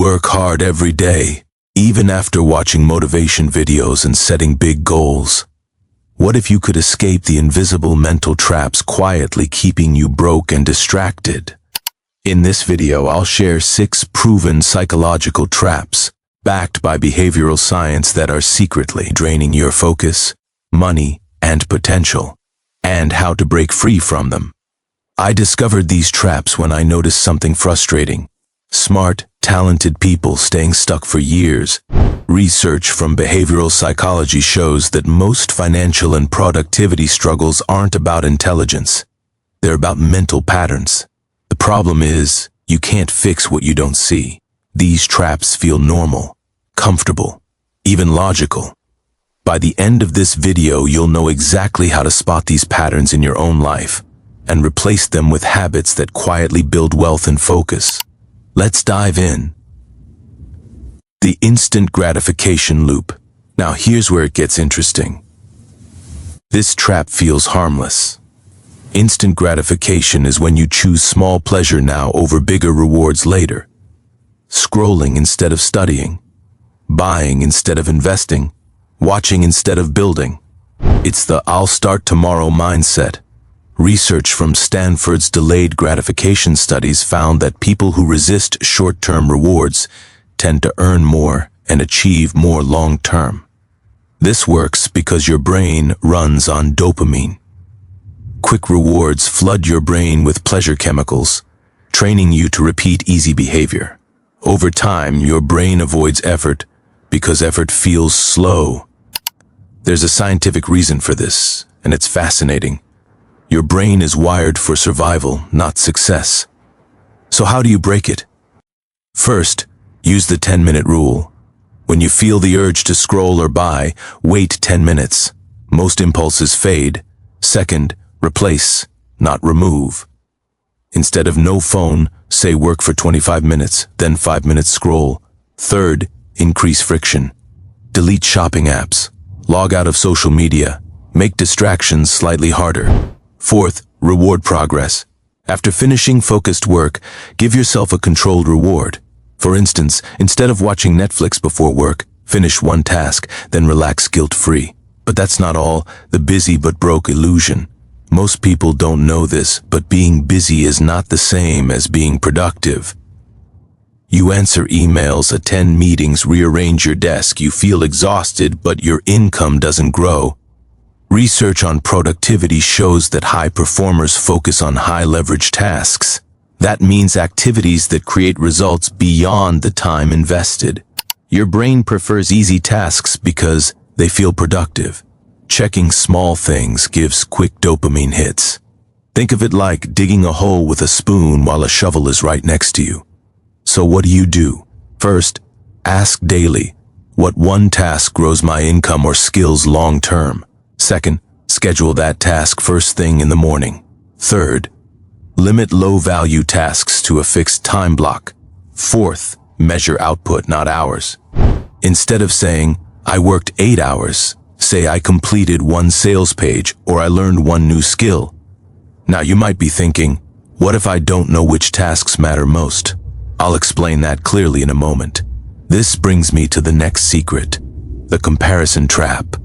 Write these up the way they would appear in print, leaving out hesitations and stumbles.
work hard every day, even after watching motivation videos and setting big goals. What if you could escape the invisible mental traps quietly keeping you broke and distracted? In this video, I'll share 6 proven psychological traps, backed by behavioral science, that are secretly draining your focus, money, and potential, and how to break free from them. I discovered these traps when I noticed something frustrating. Smart, talented people staying stuck for years. Research from behavioral psychology shows that most financial and productivity struggles aren't about intelligence. They're about mental patterns. The problem is, you can't fix what you don't see. These traps feel normal, comfortable, even logical. By the end of this video, you'll know exactly how to spot these patterns in your own life and replace them with habits that quietly build wealth and focus. Let's dive in. The instant gratification loop. Now here's where it gets interesting. This trap feels harmless. Instant gratification is when you choose small pleasure now over bigger rewards later. Scrolling instead of studying, buying instead of investing, watching instead of building. It's the "I'll start tomorrow" mindset. Research from Stanford's delayed gratification studies found that people who resist short-term rewards tend to earn more and achieve more long-term. This works because your brain runs on dopamine. Quick rewards flood your brain with pleasure chemicals, training you to repeat easy behavior. Over time, your brain avoids effort because effort feels slow. There's a scientific reason for this, and it's fascinating. Your brain is wired for survival, not success. So how do you break it? First, use the 10-minute rule. When you feel the urge to scroll or buy, wait 10 minutes. Most impulses fade. Second, replace, not remove. Instead of no phone, say work for 25 minutes, then 5 minutes scroll. Third, increase friction. Delete shopping apps. Log out of social media. Make distractions slightly harder. Fourth, reward progress. After finishing focused work, give yourself a controlled reward. For instance, instead of watching Netflix before work, finish one task, then relax guilt-free. But that's not all. The busy but broke illusion. Most people don't know this, but being busy is not the same as being productive. You answer emails, attend meetings, rearrange your desk. You feel exhausted, but your income doesn't grow. Research on productivity shows that high performers focus on high-leverage tasks. That means activities that create results beyond the time invested. Your brain prefers easy tasks because they feel productive. Checking small things gives quick dopamine hits. Think of it like digging a hole with a spoon while a shovel is right next to you. So what do? First, ask daily, what one task grows my income or skills long-term? Second, schedule that task first thing in the morning. Third, limit low-value tasks to a fixed time block. Fourth, measure output, not hours. Instead of saying, I worked 8 hours, say I completed 1 sales page or I learned 1 new skill. Now you might be thinking, what if I don't know which tasks matter most? I'll explain that clearly in a moment. This brings me to the next secret, the comparison trap.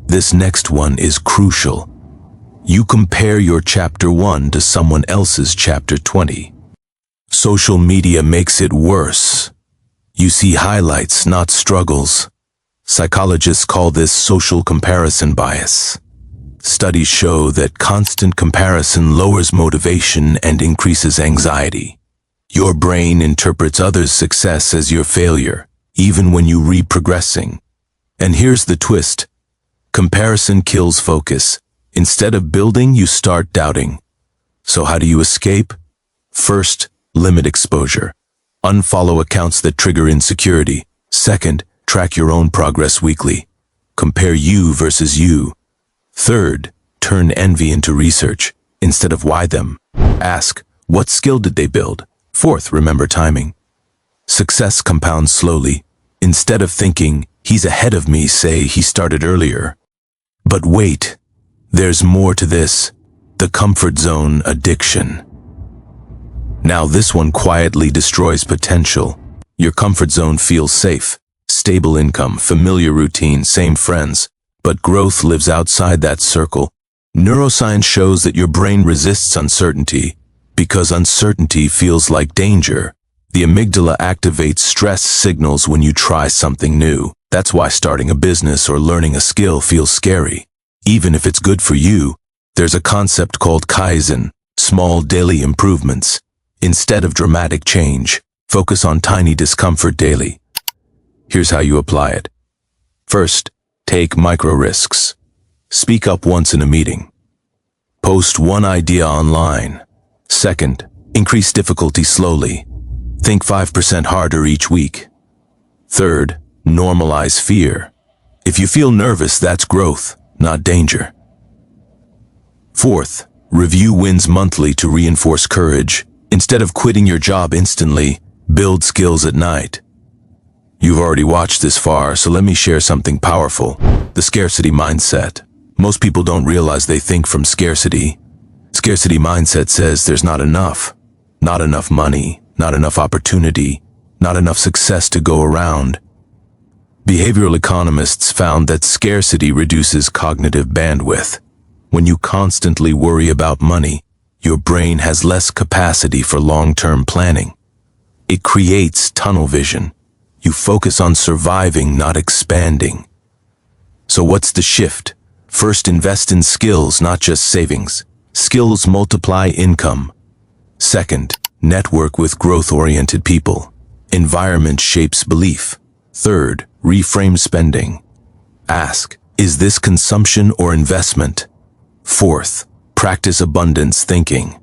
This next one is crucial. You compare your chapter 1 to someone else's chapter 20. Social media makes it worse. You see highlights, not struggles. Psychologists call this social comparison bias. Studies show that constant comparison lowers motivation and increases anxiety. Your brain interprets others' success as your failure, even when you read progressing. And here's the twist. Comparison kills focus. Instead of building, you start doubting. So how do you escape? First, limit exposure. Unfollow accounts that trigger insecurity. Second, track your own progress weekly. Compare you versus you. Third, turn envy into research. Instead of why them, ask, what skill did they build? Fourth, remember timing. Success compounds slowly. Instead of thinking, he's ahead of me, say he started earlier. But wait, there's more to this. The comfort zone addiction. Now this one quietly destroys potential. Your comfort zone feels safe. Stable income, familiar routine, same friends. But growth lives outside that circle. Neuroscience shows that your brain resists uncertainty because uncertainty feels like danger. The amygdala activates stress signals when you try something new. That's why starting a business or learning a skill feels scary. Even if it's good for you, there's a concept called Kaizen, small daily improvements. Instead of dramatic change, focus on tiny discomfort daily. Here's how you apply it. First, take micro risks. Speak up once in a meeting. Post one idea online. Second, increase difficulty slowly. Think 5% harder each week. Third, normalize fear. If you feel nervous, that's growth, not danger. Fourth, review wins monthly to reinforce courage. Instead of quitting your job instantly, build skills at night. You've already watched this far, so let me share something powerful. The scarcity mindset. Most people don't realize they think from scarcity. Scarcity mindset says there's not enough. Not enough money, not enough opportunity, not enough success to go around. Behavioral economists found that scarcity reduces cognitive bandwidth. When you constantly worry about money, your brain has less capacity for long-term planning. It creates tunnel vision. You focus on surviving, not expanding. So what's the shift? First, invest in skills, not just savings. Skills multiply income. Second, network with growth-oriented people. Environment shapes belief. Third, reframe spending. Ask, is this consumption or investment? Fourth, practice abundance thinking.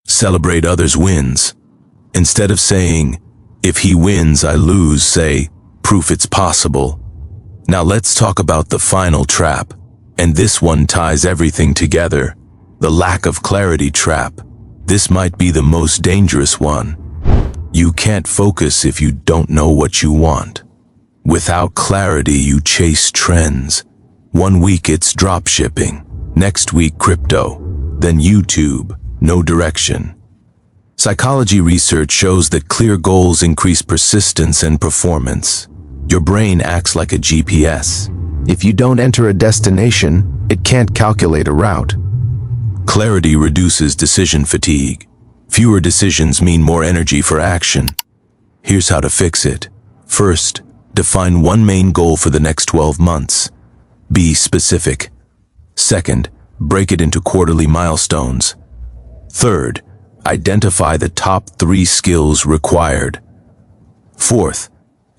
Celebrate others' wins. Instead of saying, if he wins, I lose, say, proof it's possible. Now let's talk about the final trap. And this one ties everything together. The lack of clarity trap. This might be the most dangerous one. You can't focus if you don't know what you want. Without clarity, you chase trends. One week it's drop shipping. Next week crypto. Then YouTube. No direction. Psychology research shows that clear goals increase persistence and performance. Your brain acts like a GPS. If you don't enter a destination, it can't calculate a route. Clarity reduces decision fatigue. Fewer decisions mean more energy for action. Here's how to fix it. First, define one main goal for the next 12 months. Be specific. Second, break it into quarterly milestones. Third, identify the top 3 skills required. Fourth,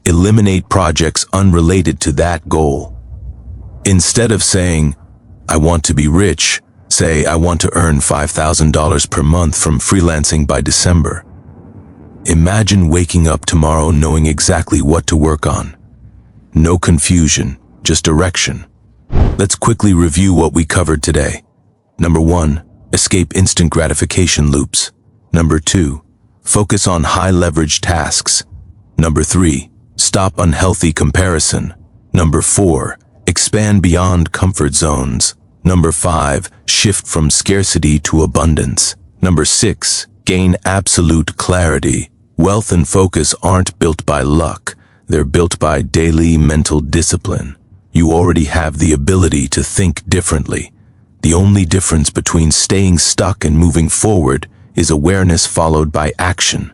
eliminate projects unrelated to that goal. Instead of saying, I want to be rich, say, I want to earn $5,000 per month from freelancing by December. Imagine waking up tomorrow knowing exactly what to work on. No confusion, just direction. Let's quickly review what we covered today. Number 1, escape instant gratification loops. Number 2, focus on high-leverage tasks. Number 3, stop unhealthy comparison. Number 4, expand beyond comfort zones. Number 5, shift from scarcity to abundance. Number 6, gain absolute clarity. Wealth and focus aren't built by luck. They're built by daily mental discipline. You already have the ability to think differently. The only difference between staying stuck and moving forward is awareness followed by action.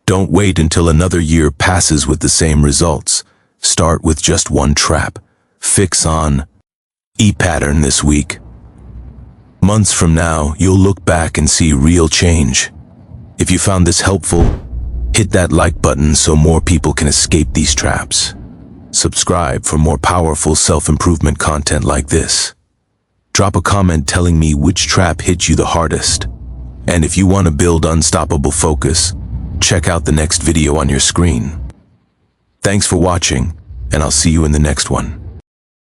Don't wait until another year passes with the same results. Start with just one trap. Fix on E-pattern this week. Months from now, you'll look back and see real change. If you found this helpful, hit that like button so more people can escape these traps. Subscribe for more powerful self-improvement content like this. Drop a comment telling me which trap hit you the hardest. And if you want to build unstoppable focus, check out the next video on your screen. Thanks for watching, and I'll see you in the next one.